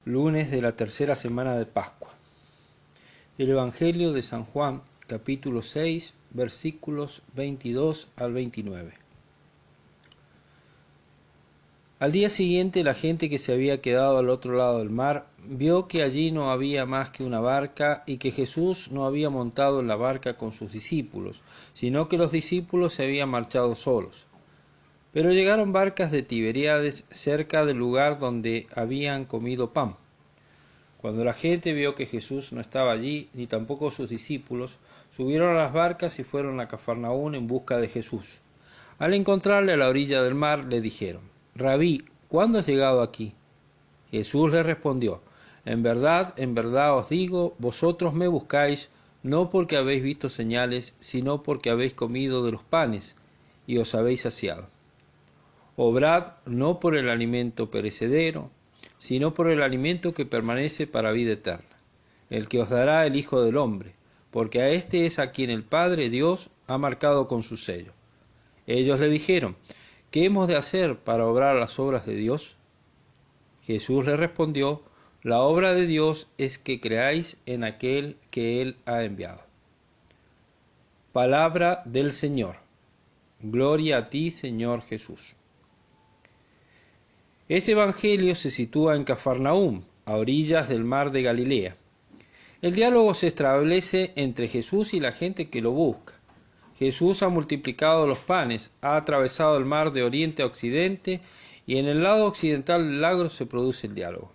Lunes de la tercera semana de Pascua. El Evangelio de San Juan, capítulo 6, versículos 22 al 29. Al día siguiente, la gente que se había quedado al otro lado del mar vio que allí no había más que una barca y que Jesús no había montado en la barca con sus discípulos, sino que los discípulos se habían marchado solos. Pero llegaron barcas de Tiberíades cerca del lugar donde habían comido pan. Cuando la gente vio que Jesús no estaba allí, ni tampoco sus discípulos, subieron a las barcas y fueron a Cafarnaún en busca de Jesús. Al encontrarle a la orilla del mar, le dijeron: «Rabí, ¿cuándo has llegado aquí?» Jesús les respondió: en verdad os digo, vosotros me buscáis, no porque habéis visto señales, sino porque habéis comido de los panes, y os habéis saciado. Obrad no por el alimento perecedero, sino por el alimento que permanece para vida eterna, el que os dará el Hijo del Hombre, porque a éste es a quien el Padre Dios ha marcado con su sello. Ellos le dijeron: ¿qué hemos de hacer para obrar las obras de Dios? Jesús les respondió: la obra de Dios es que creáis en aquel que Él ha enviado. Palabra del Señor. Gloria a ti, Señor Jesús. Este evangelio se sitúa en Cafarnaúm, a orillas del mar de Galilea. El diálogo se establece entre Jesús y la gente que lo busca. Jesús ha multiplicado los panes, ha atravesado el mar de oriente a occidente y en el lado occidental del lago se produce el diálogo.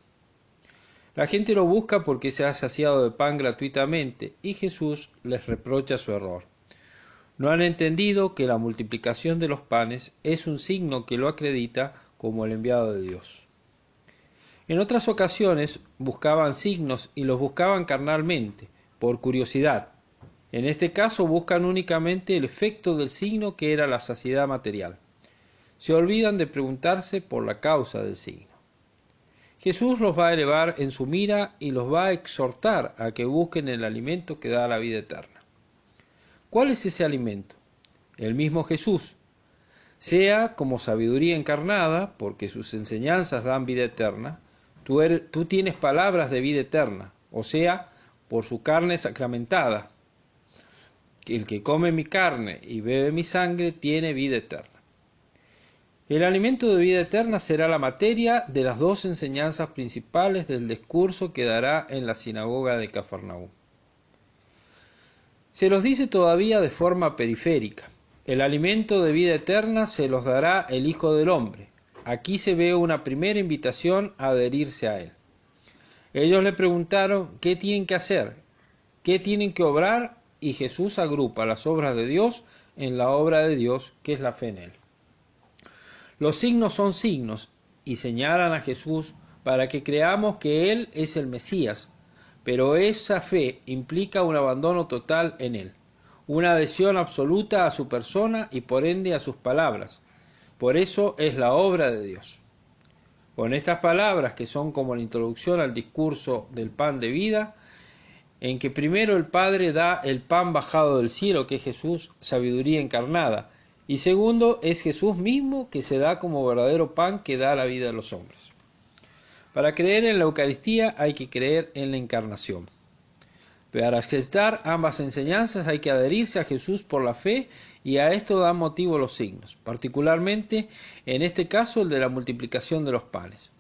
La gente lo busca porque se ha saciado de pan gratuitamente y Jesús les reprocha su error. No han entendido que la multiplicación de los panes es un signo que lo acredita como el enviado de Dios. En otras ocasiones buscaban signos y los buscaban carnalmente, por curiosidad. En este caso buscan únicamente el efecto del signo, que era la saciedad material. Se olvidan de preguntarse por la causa del signo. Jesús los va a elevar en su mira y los va a exhortar a que busquen el alimento que da la vida eterna. ¿Cuál es ese alimento? El mismo Jesús. Sea como sabiduría encarnada, porque sus enseñanzas dan vida eterna, tú tienes palabras de vida eterna, o sea, por su carne sacramentada. El que come mi carne y bebe mi sangre tiene vida eterna. El alimento de vida eterna será la materia de las dos enseñanzas principales del discurso que dará en la sinagoga de Cafarnaúm. Se los dice todavía de forma periférica. El alimento de vida eterna se los dará el Hijo del Hombre. Aquí se ve una primera invitación a adherirse a él. Ellos le preguntaron qué tienen que hacer, qué tienen que obrar, y Jesús agrupa las obras de Dios en la obra de Dios, que es la fe en él. Los signos son signos y señalan a Jesús para que creamos que él es el Mesías, pero esa fe implica un abandono total en él, una adhesión absoluta a su persona y por ende a sus palabras. Por eso es la obra de Dios. Con estas palabras, que son como la introducción al discurso del pan de vida, en que primero el Padre da el pan bajado del cielo, que es Jesús, sabiduría encarnada, y segundo es Jesús mismo, que se da como verdadero pan que da la vida a los hombres. Para creer en la Eucaristía hay que creer en la encarnación. Para aceptar ambas enseñanzas hay que adherirse a Jesús por la fe, y a esto dan motivo los signos, particularmente en este caso el de la multiplicación de los panes.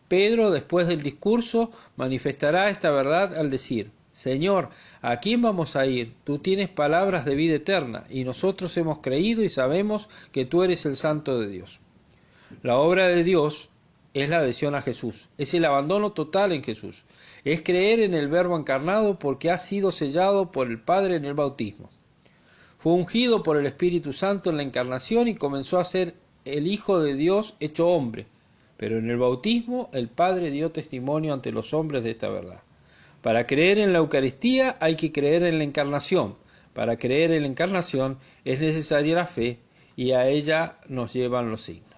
Pedro, después del discurso, manifestará esta verdad al decir: Señor, ¿a quién vamos a ir? Tú tienes palabras de vida eterna, y nosotros hemos creído y sabemos que tú eres el Santo de Dios. La obra de Dios es la adhesión a Jesús, es el abandono total en Jesús, es creer en el Verbo encarnado porque ha sido sellado por el Padre en el bautismo. Fue ungido por el Espíritu Santo en la encarnación y comenzó a ser el Hijo de Dios hecho hombre, pero en el bautismo el Padre dio testimonio ante los hombres de esta verdad. Para creer en la Eucaristía hay que creer en la encarnación. Para creer en la encarnación es necesaria la fe, y a ella nos llevan los signos.